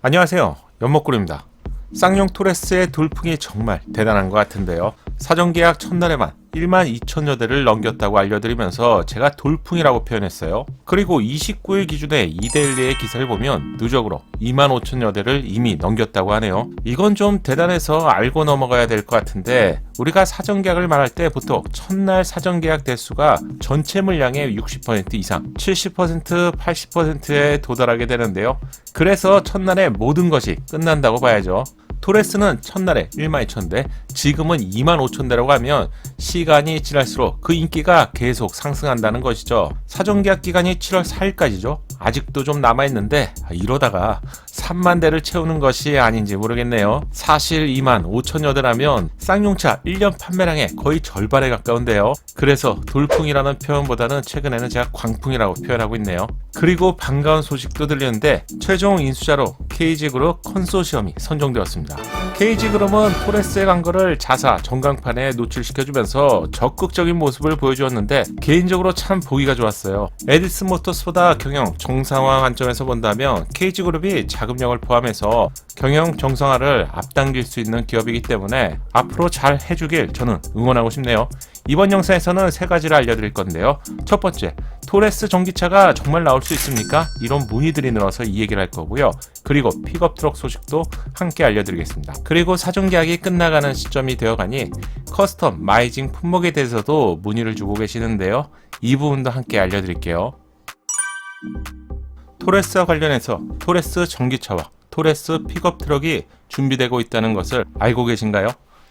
안녕하세요, 연목구리입니다. 쌍용 토레스의 돌풍이 정말 대단한 것 같은데요. 사전계약 첫날에만 12,000여 대를 넘겼다고 알려드리면서 제가 돌풍이라고 표현했어요. 그리고 29일 기준에 이데일리의 기사를 보면 누적으로 25,000여 대를 이미 넘겼다고 하네요. 이건 좀 대단해서 알고 넘어가야 될 것 같은데, 우리가 사전계약을 말할 때 보통 첫날 사전계약 대수가 전체 물량의 60% 이상, 70%, 80%에 도달하게 되는데요. 그래서 첫날에 모든 것이 끝난다고 봐야죠. 토레스는 첫날에 12,000대, 지금은 25,000대라고 하면 시간이 지날수록 그 인기가 계속 상승한다는 것이죠. 사전계약 기간이 7월 4일까지죠. 아직도 좀 남아있는데 이러다가 3만 대를 채우는 것이 아닌지 모르겠네요. 사실 25,000여 대라면 쌍용차 1년 판매량의 거의 절반에 가까운데요. 그래서 돌풍이라는 표현보다는 최근에는 제가 광풍이라고 표현하고 있네요. 그리고 반가운 소식도 들리는데 최종 인수자로 KG그룹 컨소시엄이 선정되었습니다. KG그룹은 토레스의 광고를 자사 전광판에 노출시켜주면서 적극적인 모습을 보여주었는데 개인적으로 참 보기가 좋았어요. 에디슨 모터스보다 경영 정상화 관점에서 본다면 KG그룹이 자금력을 포함해서 경영 정상화를 앞당길 수 있는 기업이기 때문에 앞으로 잘 해주길 저는 응원하고 싶네요. 이번 영상에서는 세 가지를 알려드릴 건데요. 첫 번째, 토레스 전기차가 정말 나올 수 있습니까? 이런 문의들이 늘어서 이 얘기를 할 거고요. 그리고 픽업 트럭 소식도 함께 알려드리겠습니다. 그리고 사전계약이 끝나가는 시점이 되어가니 커스텀 마이징 품목에 대해서도 문의를 주고 계시는데요. 이 부분도 함께 알려드릴게요. 토레스와 관련해서 토레스 전기차와 토레스 픽업 트럭이 준비되고 있다는 것을 알고 계신가요?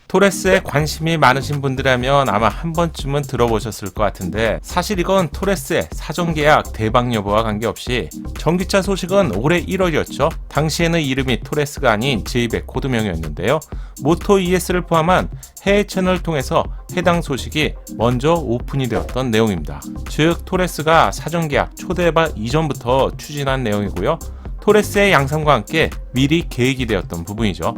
토레스에 관심이 많으신 분들이라면 아마 한 번쯤은 들어보셨을 것 같은데, 사실 이건 토레스의 사전계약 대박 여부와 관계없이 전기차 소식은 올해 1월이었죠. 당시에는 이름이 토레스가 아닌 J100 코드명이었는데요. 모토 ES를 포함한 해외 채널을 통해서 해당 소식이 먼저 오픈이 되었던 내용입니다. 즉 토레스가 사전계약 초대박 이전부터 추진한 내용이고요. 토레스의 양상과 함께 미리 계획이 되었던 부분이죠.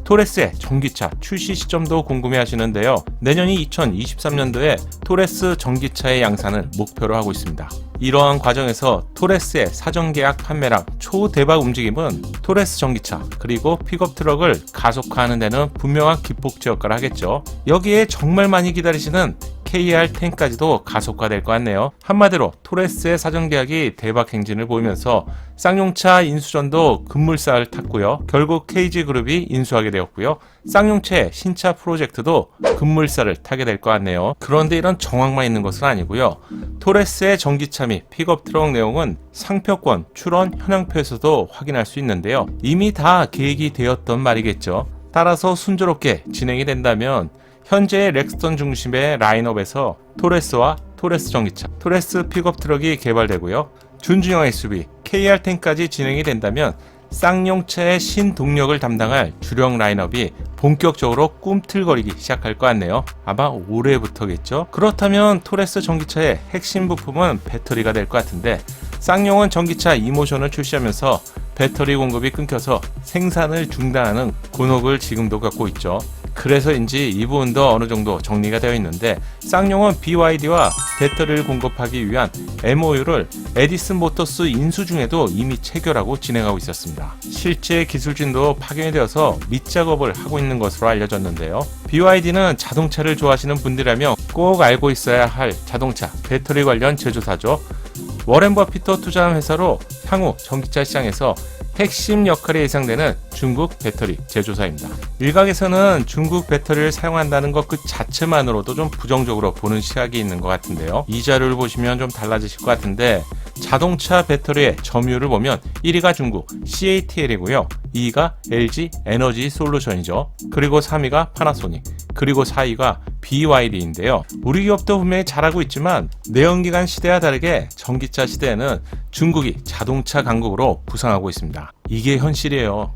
토레스의 전기차 출시 시점도 궁금해 하시는데요. 내년이 2023년도에 토레스 전기차의 양산을 목표로 하고 있습니다. 이러한 과정에서 토레스의 사전계약 판매량 초대박 움직임은 토레스 전기차 그리고 픽업 트럭을 가속화하는 데는 분명한 기폭제 역할을 하겠죠. 여기에 정말 많이 기다리시는 KR10까지도 가속화될 것 같네요. 한마디로 토레스의 사전계약이 대박 행진을 보이면서 쌍용차 인수전도 급물살을 탔고요. 결국 KG그룹이 인수하게 되었고요. 쌍용차의 신차 프로젝트도 급물살을 타게 될 것 같네요. 그런데 이런 정황만 있는 것은 아니고요. 토레스의 전기차 및 픽업 트럭 내용은 상표권 출원 현황표에서도 확인할 수 있는데요. 이미 다 계획이 되었던 말이겠죠. 따라서 순조롭게 진행이 된다면 현재의 렉스턴 중심의 라인업에서 토레스와 토레스 전기차, 토레스 픽업 트럭이 개발되고요. 준중형 SUV, KR10까지 진행이 된다면 쌍용차의 신동력을 담당할 주력 라인업이 본격적으로 꿈틀거리기 시작할 것 같네요. 아마 올해부터겠죠. 그렇다면 토레스 전기차의 핵심 부품은 배터리가 될 것 같은데, 쌍용은 전기차 이모션을 출시하면서 배터리 공급이 끊겨서 생산을 중단하는 곤혹을 지금도 겪고 있죠. 그래서인지 이 부분도 어느 정도 정리가 되어 있는데, 쌍용은 BYD와 배터리를 공급하기 위한 MOU를 에디슨 모터스 인수 중에도 이미 체결하고 진행하고 있었습니다. 실제 기술진도 파견이 되어서 밑작업을 하고 있는 것으로 알려졌는데요. BYD는 자동차를 좋아하시는 분들이라면 꼭 알고 있어야 할 자동차 배터리 관련 제조사죠. 워렌 버핏도 투자한 회사로 향후 전기차 시장에서 핵심 역할이 예상되는 중국 배터리 제조사입니다. 일각에서는 중국 배터리를 사용한다는 것 그 자체만으로도 좀 부정적으로 보는 시각이 있는 것 같은데요. 이 자료를 보시면 좀 달라지실 것 같은데, 자동차 배터리의 점유율을 보면 1위가 중국 CATL이고요. 2위가 LG 에너지 솔루션이죠. 그리고 3위가 파나소닉, 그리고 4위가 BYD인데요. 우리 기업도 분명히 잘하고 있지만 내연기관 시대와 다르게 전기차 시대에는 중국이 자동차 강국으로 부상하고 있습니다. 이게 현실이에요.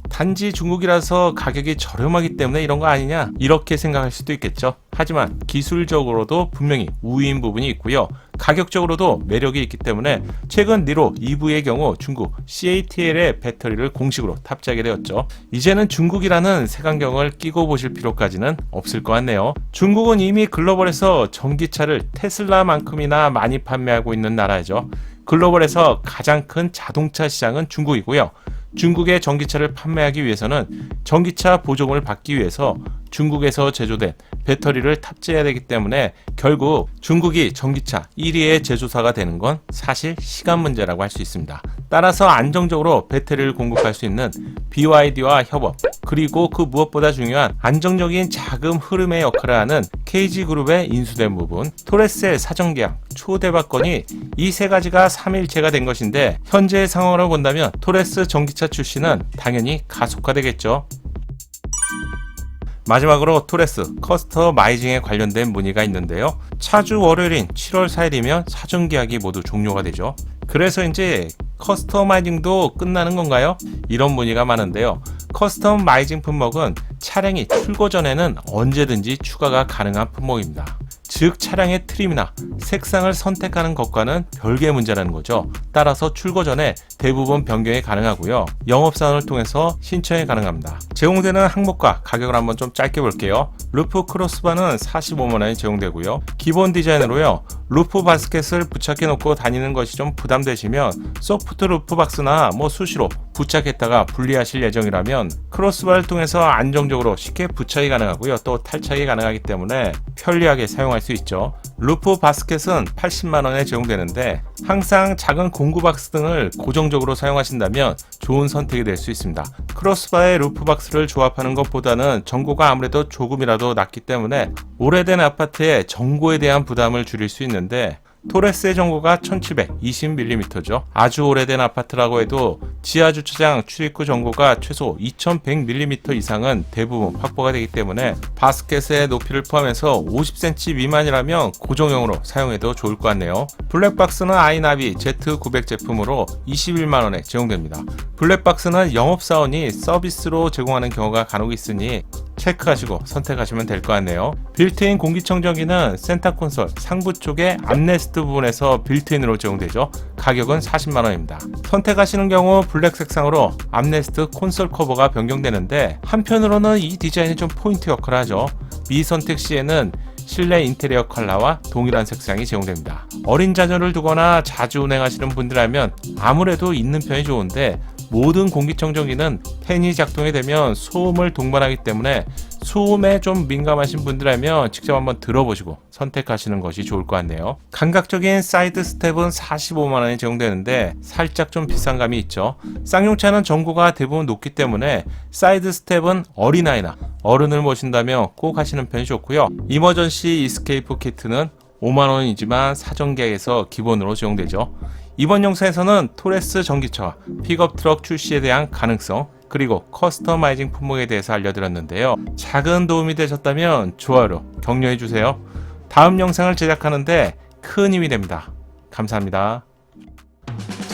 단지 중국이라서 가격이 저렴하기 때문에 이런 거 아니냐, 이렇게 생각할 수도 있겠죠. 하지만 기술적으로도 분명히 우위인 부분이 있고요. 가격적으로도 매력이 있기 때문에 최근 니로 EV의 경우 중국 CATL의 배터리를 공식으로 탑재하게 되었죠. 이제는 중국이라는 색안경을 끼고 보실 필요까지는 없을 것 같네요. 중국은 이미 글로벌에서 전기차를 테슬라만큼이나 많이 판매하고 있는 나라죠. 글로벌에서 가장 큰 자동차 시장은 중국이고요. 중국의 전기차를 판매하기 위해서는 전기차 보조금을 받기 위해서 중국에서 제조된 배터리를 탑재해야 되기 때문에 결국 중국이 전기차 1위의 제조사가 되는 건 사실 시간 문제라고 할 수 있습니다. 따라서 안정적으로 배터리를 공급할 수 있는 BYD와 협업, 그리고 그 무엇보다 중요한 안정적인 자금 흐름의 역할을 하는 KG그룹에 인수된 부분, 토레스의 사전계약, 초대박건이 이 세 가지가 3일체가 된 것인데 현재의 상황으로 본다면 토레스 전기차 출시는 당연히 가속화되겠죠. 마지막으로 토레스 커스터마이징에 관련된 문의가 있는데요. 차주 월요일인 7월 4일이면 사전계약이 모두 종료가 되죠. 그래서 이제 커스터마이징도 끝나는 건가요? 이런 문의가 많은데요. 커스터마이징 품목은 차량이 출고 전에는 언제든지 추가가 가능한 품목입니다. 즉 차량의 트림이나 색상을 선택하는 것과는 별개의 문제라는 거죠. 따라서 출고 전에 대부분 변경이 가능하고요. 영업사원을 통해서 신청이 가능합니다. 제공되는 항목과 가격을 한번 좀 짧게 볼게요. 루프 크로스바는 45만원이 제공되고요. 기본 디자인으로요. 루프 바스켓을 부착해 놓고 다니는 것이 좀 부담되시면 소프트 루프 박스나 수시로 부착했다가 분리하실 예정이라면 크로스바를 통해서 안정적으로 쉽게 부착이 가능하고요. 또 탈착이 가능하기 때문에 편리하게 사용할 수 있죠. 루프 바스켓은 80만원에 제공되는데 항상 작은 공구 박스 등을 고정적으로 사용하신다면 좋은 선택이 될 수 있습니다. 크로스바의 루프 박스를 조합하는 것보다는 전고가 아무래도 조금이라도 낮기 때문에 오래된 아파트에 전고에 대한 부담을 줄일 수 있는데 토레스의 전고가 1720mm죠. 아주 오래된 아파트라고 해도 지하주차장 출입구 전고가 최소 2100mm 이상은 대부분 확보가 되기 때문에 바스켓의 높이를 포함해서 50cm 미만이라면 고정형으로 사용해도 좋을 것 같네요. 블랙박스는 아이나비 Z900 제품으로 21만원에 제공됩니다. 블랙박스는 영업사원이 서비스로 제공하는 경우가 간혹 있으니 체크하시고 선택하시면 될 것 같네요. 빌트인 공기청정기는 센터 콘솔 상부 쪽에 암레스트 부분에서 빌트인으로 제공되죠. 가격은 40만원입니다. 선택하시는 경우 블랙 색상으로 암레스트 콘솔 커버가 변경되는데 한편으로는 이 디자인이 좀 포인트 역할을 하죠. 미선택 시에는 실내 인테리어 컬러와 동일한 색상이 제공됩니다. 어린 자녀를 두거나 자주 운행하시는 분들이라면 아무래도 있는 편이 좋은데 모든 공기청정기는 팬이 작동이 되면 소음을 동반하기 때문에 소음에 좀 민감하신 분들이라면 직접 한번 들어보시고 선택하시는 것이 좋을 것 같네요. 감각적인 사이드 스텝은 45만원이 제공되는데 살짝 좀 비싼 감이 있죠. 쌍용차는 전고가 대부분 높기 때문에 사이드 스텝은 어린아이나 어른을 모신다면 꼭 하시는 편이 좋고요. 이머전시 이스케이프 키트는 5만원이지만 사전계약에서 기본으로 제공되죠. 이번 영상에서는 토레스 전기차와 픽업 트럭 출시에 대한 가능성, 그리고 커스터마이징 품목에 대해서 알려드렸는데요. 작은 도움이 되셨다면 좋아요로 격려해주세요. 다음 영상을 제작하는데 큰 힘이 됩니다. 감사합니다.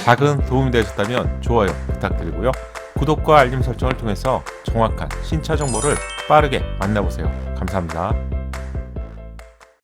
작은 도움이 되셨다면 좋아요 부탁드리고요. 구독과 알림 설정을 통해서 정확한 신차 정보를 빠르게 만나보세요. 감사합니다.